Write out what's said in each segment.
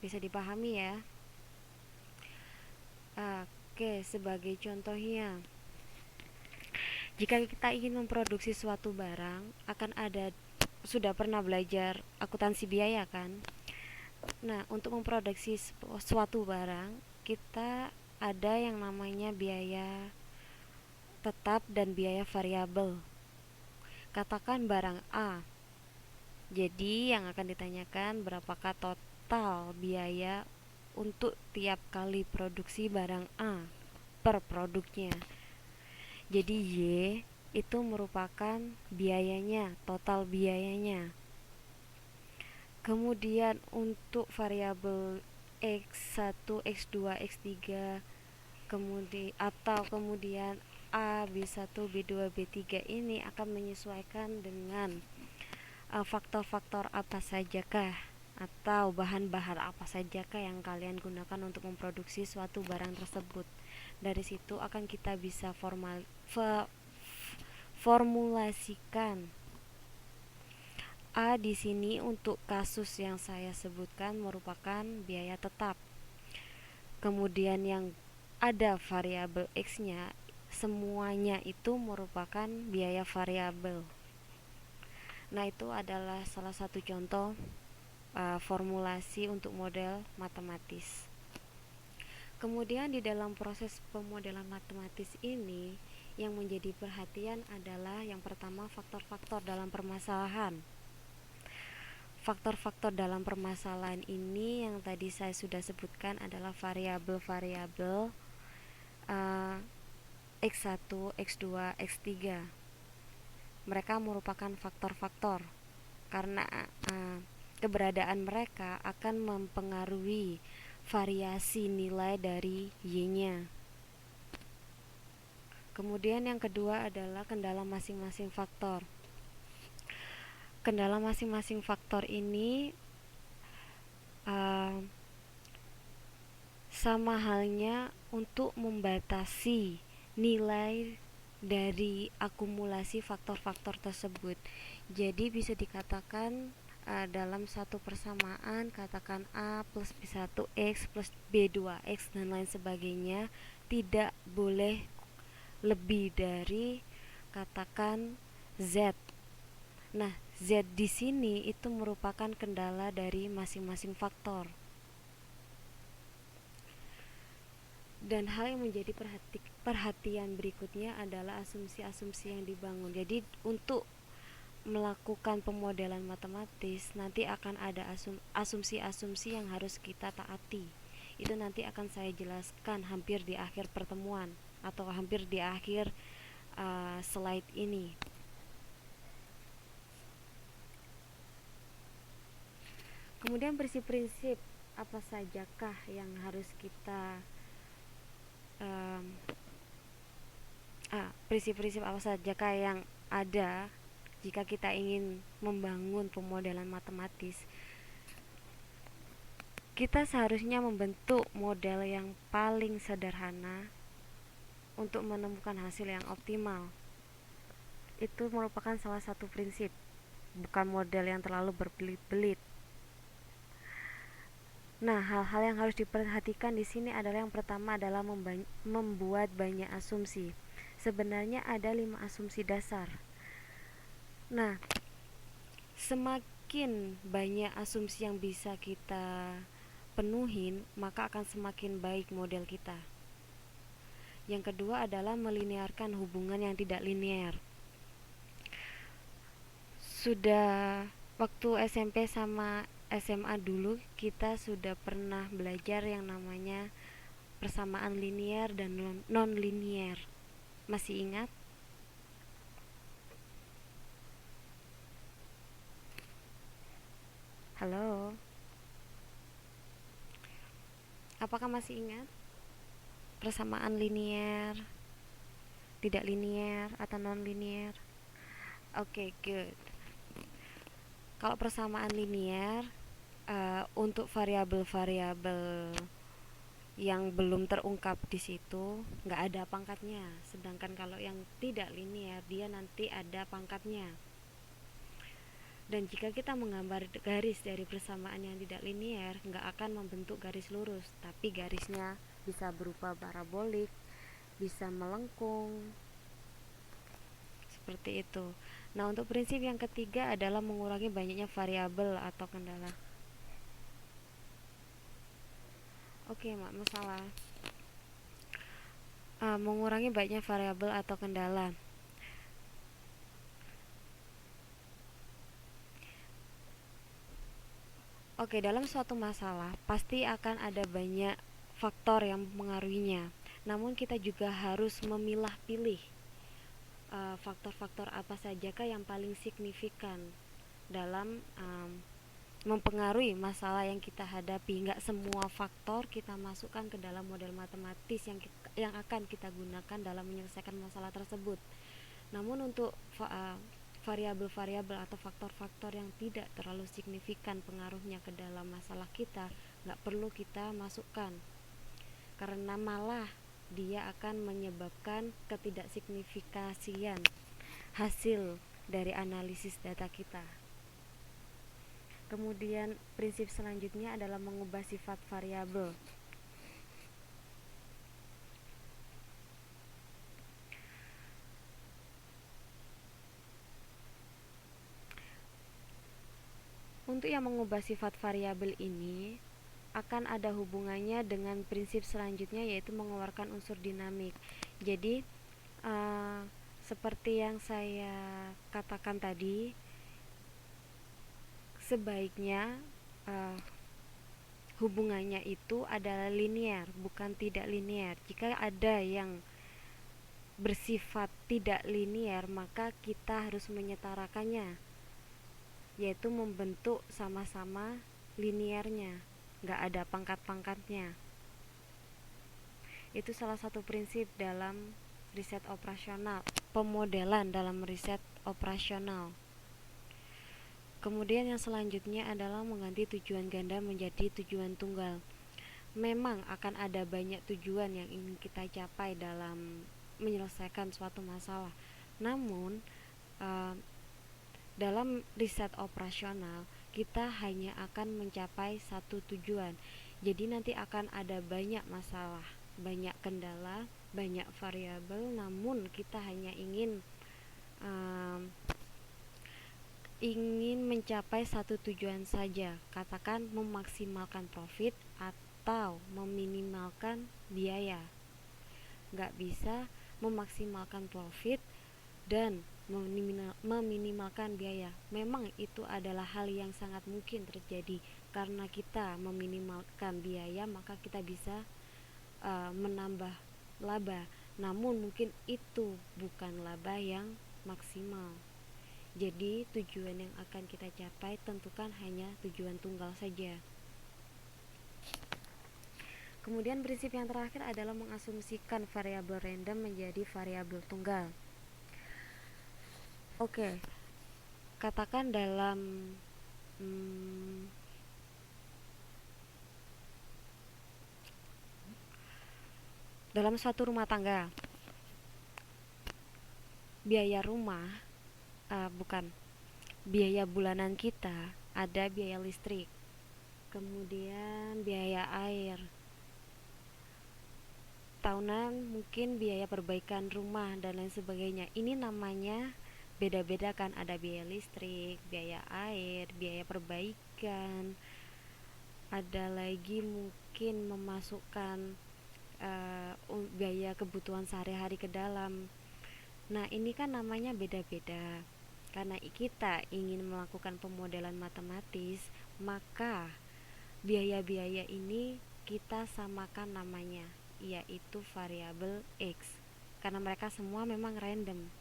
Bisa dipahami ya? Oke, sebagai contohnya, jika kita ingin memproduksi suatu barang, akan ada, sudah pernah belajar akuntansi biaya kan? Nah, untuk memproduksi suatu barang, kita ada yang namanya biaya tetap dan biaya variabel. Katakan barang A. Jadi yang akan ditanyakan berapakah total biaya untuk tiap kali produksi barang A per produknya. Jadi Y itu merupakan biayanya, total biayanya. Kemudian untuk variabel X1, X2, X3 kemudian A, B1, B2, B3 ini akan menyesuaikan dengan faktor-faktor apa sajakah atau bahan-bahan apa sajakah yang kalian gunakan untuk memproduksi suatu barang tersebut. Dari situ akan kita bisa formulasikan. A di sini untuk kasus yang saya sebutkan merupakan biaya tetap. Kemudian yang ada variabel X-nya, semuanya itu merupakan biaya variabel. Nah, itu adalah salah satu contoh formulasi untuk model matematis. Kemudian di dalam proses pemodelan matematis ini, yang menjadi perhatian adalah yang pertama faktor-faktor dalam permasalahan. Faktor-faktor dalam permasalahan ini yang tadi saya sudah sebutkan adalah variabel-variabel X1, X2, X3. Mereka merupakan faktor-faktor karena keberadaan mereka akan mempengaruhi variasi nilai dari Y-nya. Kemudian yang kedua adalah kendala masing-masing faktor. Kendala masing-masing faktor ini sama halnya untuk membatasi nilai dari akumulasi faktor-faktor tersebut. Jadi bisa dikatakan dalam satu persamaan, katakan A plus B1X plus B2X dan lain sebagainya, tidak boleh lebih dari katakan Z. Nah, Z di sini itu merupakan kendala dari masing-masing faktor. Dan hal yang menjadi perhatian berikutnya adalah asumsi-asumsi yang dibangun. Jadi untuk melakukan pemodelan matematis nanti akan ada asumsi-asumsi yang harus kita taati. Itu nanti akan saya jelaskan hampir di akhir pertemuan atau hampir di akhir slide ini. Kemudian prinsip-prinsip apa sajakah yang harus kita prinsip-prinsip apa sajakah yang ada jika kita ingin membangun pemodelan matematis. Kita seharusnya membentuk model yang paling sederhana untuk menemukan hasil yang optimal. Itu merupakan salah satu prinsip, bukan model yang terlalu berbelit-belit. Nah, hal-hal yang harus diperhatikan di sini adalah yang pertama adalah membuat banyak asumsi. Sebenarnya ada 5 asumsi dasar. Nah, semakin banyak asumsi yang bisa kita penuhin, maka akan semakin baik model kita. Yang kedua adalah melinearkan hubungan yang tidak linear. Sudah waktu SMP sama SMA dulu kita sudah pernah belajar yang namanya persamaan linear dan non-linear. Masih ingat? Halo? Apakah masih ingat? Persamaan linear, tidak linear, atau non-linear? Oke, good. Kalau persamaan linear, untuk variabel-variabel yang belum terungkap di situ nggak ada pangkatnya. Sedangkan kalau yang tidak linear dia nanti ada pangkatnya. Dan jika kita menggambar garis dari persamaan yang tidak linier, nggak akan membentuk garis lurus, tapi garisnya bisa berupa parabolik, bisa melengkung, seperti itu. Nah, untuk prinsip yang ketiga adalah mengurangi banyaknya variabel atau kendala. Oke, masalah mengurangi banyaknya variabel atau kendala. Oke, dalam suatu masalah pasti akan ada banyak faktor yang mempengaruhinya. Namun kita juga harus memilah-pilih faktor-faktor apa sajakah yang paling signifikan dalam mempengaruhi masalah yang kita hadapi. Nggak semua faktor kita masukkan ke dalam model matematis yang akan kita gunakan dalam menyelesaikan masalah tersebut. Namun untuk variabel-variabel atau faktor-faktor yang tidak terlalu signifikan pengaruhnya ke dalam masalah kita, nggak perlu kita masukkan, karena malah dia akan menyebabkan ketidaksignifikasian hasil dari analisis data kita. Kemudian prinsip selanjutnya adalah mengubah sifat variabel. Untuk yang mengubah sifat variabel ini akan ada hubungannya dengan prinsip selanjutnya, yaitu mengeluarkan unsur dinamik. Jadi seperti yang saya katakan tadi, sebaiknya hubungannya itu adalah linear, bukan tidak linear. Jika ada yang bersifat tidak linear, maka kita harus menyetarakannya, yaitu membentuk sama-sama linearnya, nggak ada pangkat-pangkatnya. Itu salah satu prinsip dalam riset operasional, pemodelan dalam riset operasional. Kemudian yang selanjutnya adalah mengganti tujuan ganda menjadi tujuan tunggal. Memang akan ada banyak tujuan yang ingin kita capai dalam menyelesaikan suatu masalah. Namun dalam riset operasional kita hanya akan mencapai satu tujuan. Jadi nanti akan ada banyak masalah, banyak kendala, banyak variabel, namun kita hanya ingin mencapai satu tujuan saja, katakan memaksimalkan profit atau meminimalkan biaya. Nggak bisa memaksimalkan profit dan meminimalkan biaya. Memang itu adalah hal yang sangat mungkin terjadi, karena kita meminimalkan biaya maka kita bisa menambah laba. Namun mungkin itu bukan laba yang maksimal. Jadi tujuan yang akan kita capai tentukan hanya tujuan tunggal saja. Kemudian prinsip yang terakhir adalah mengasumsikan variabel random menjadi variabel tunggal. Oke, katakan dalam suatu rumah tangga, biaya rumah biaya bulanan kita ada biaya listrik, kemudian biaya air, tahunan mungkin biaya perbaikan rumah dan lain sebagainya. Ini namanya beda-beda kan, ada biaya listrik, biaya air, biaya perbaikan, ada lagi mungkin memasukkan biaya kebutuhan sehari-hari ke dalam. Nah, ini kan namanya beda-beda. Karena kita ingin melakukan pemodelan matematis, maka biaya-biaya ini kita samakan namanya, yaitu variabel X. Karena mereka semua memang random,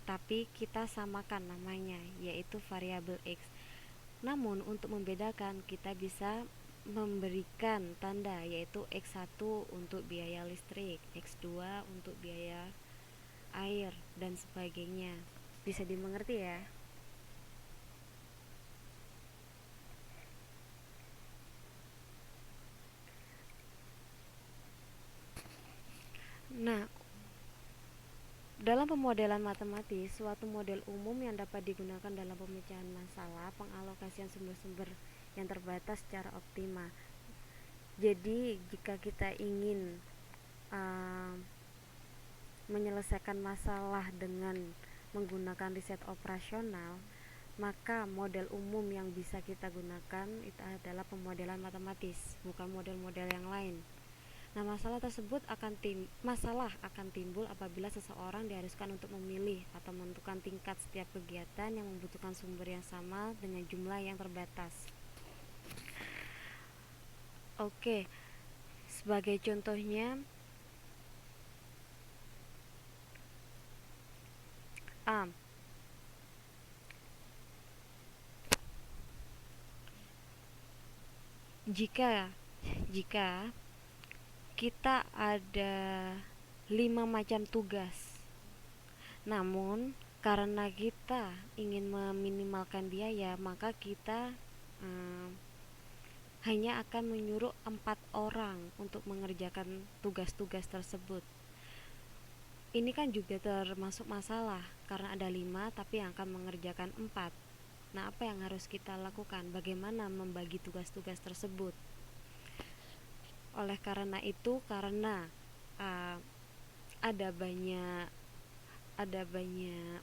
tapi kita samakan namanya, yaitu variabel X. Namun untuk membedakan kita bisa memberikan tanda, yaitu X1 untuk biaya listrik, X2 untuk biaya air, dan sebagainya. Bisa dimengerti ya? Nah, Dalam pemodelan matematis, suatu model umum yang dapat digunakan dalam pemecahan masalah pengalokasian sumber-sumber yang terbatas secara optimal. Jadi, jika kita ingin menyelesaikan masalah dengan menggunakan riset operasional, maka model umum yang bisa kita gunakan itu adalah pemodelan matematis, bukan model-model yang lain. Nah, masalah akan timbul apabila seseorang diharuskan untuk memilih atau menentukan tingkat setiap kegiatan yang membutuhkan sumber yang sama dengan jumlah yang terbatas. Oke, sebagai contohnya, jika kita ada 5 macam tugas, namun karena kita ingin meminimalkan biaya, maka kita hanya akan menyuruh 4 orang untuk mengerjakan tugas-tugas tersebut. Ini kan juga termasuk masalah, karena ada 5 tapi yang akan mengerjakan 4. Nah, apa yang harus kita lakukan? Bagaimana membagi tugas-tugas tersebut? Oleh karena itu, karena ada banyak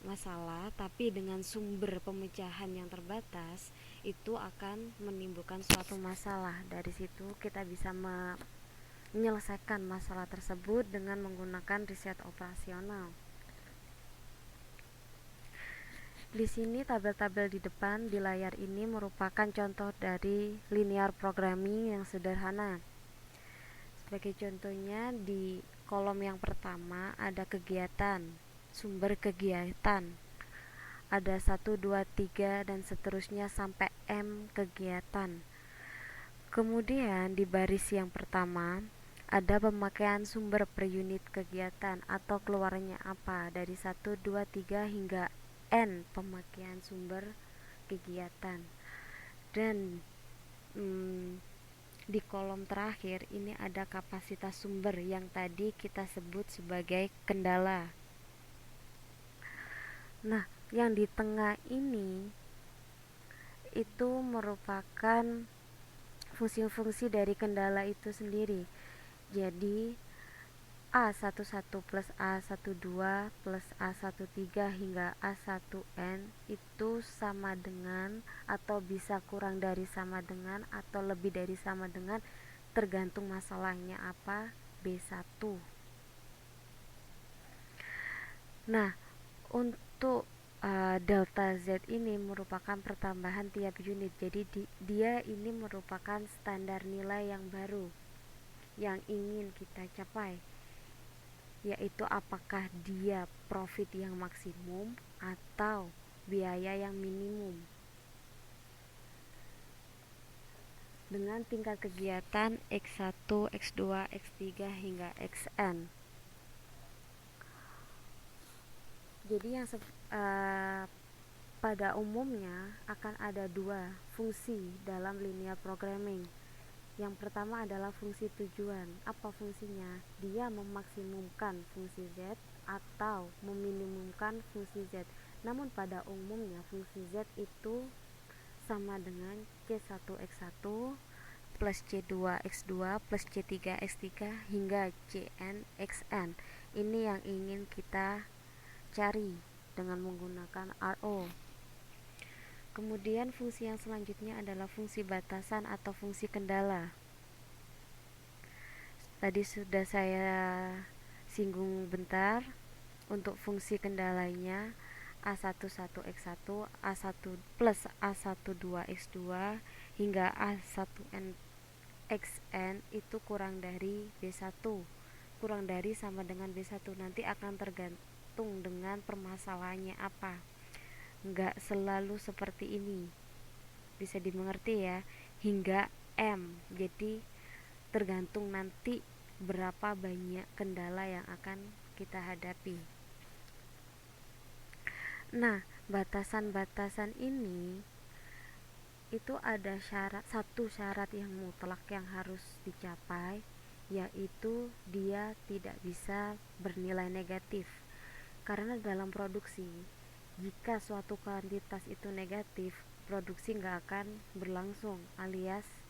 masalah, tapi dengan sumber pemecahan yang terbatas, itu akan menimbulkan suatu masalah. Dari situ kita bisa menyelesaikan masalah tersebut dengan menggunakan riset operasional. Di sini tabel-tabel di depan di layar ini merupakan contoh dari linear programming yang sederhana. Sebagai contohnya, di kolom yang pertama ada kegiatan, sumber kegiatan. Ada 1, 2, 3 dan seterusnya sampai M kegiatan. Kemudian di baris yang pertama ada pemakaian sumber per unit kegiatan atau keluarnya apa dari 1, 2, 3 hingga N pemakaian sumber kegiatan. Dan di kolom terakhir ini ada kapasitas sumber yang tadi kita sebut sebagai kendala. Nah, yang di tengah ini itu merupakan fungsi-fungsi dari kendala itu sendiri. Jadi A11 plus A12 plus A13 hingga A1N itu sama dengan atau bisa kurang dari sama dengan atau lebih dari sama dengan, tergantung masalahnya apa, B1. Nah, untuk delta Z ini merupakan pertambahan tiap unit. Jadi dia ini merupakan standar nilai yang baru yang ingin kita capai, yaitu apakah dia profit yang maksimum atau biaya yang minimum. Dengan tingkat kegiatan X1, X2, X3 hingga Xn. Jadi yang pada umumnya akan ada 2 fungsi dalam linear programming. Yang pertama adalah fungsi tujuan. Apa fungsinya? Dia memaksimumkan fungsi Z atau meminimumkan fungsi Z. Namun pada umumnya fungsi Z itu sama dengan C1X1 plus C2X2 plus C3X3 hingga CNXN. Ini yang ingin kita cari dengan menggunakan RO. Kemudian fungsi yang selanjutnya adalah fungsi batasan atau fungsi kendala. Tadi sudah saya singgung bentar. Untuk fungsi kendalanya A11X1, A1 plus A12X2 hingga A1NXN itu kurang dari B1. Kurang dari sama dengan B1, nanti akan tergantung dengan permasalahannya apa. Enggak selalu seperti ini, bisa dimengerti ya, hingga M. Jadi tergantung nanti berapa banyak kendala yang akan kita hadapi. Nah, batasan-batasan ini itu ada satu syarat yang mutlak yang harus dicapai, yaitu dia tidak bisa bernilai negatif. Karena dalam produksi, jika suatu kuantitas itu negatif, produksi nggak akan berlangsung, alias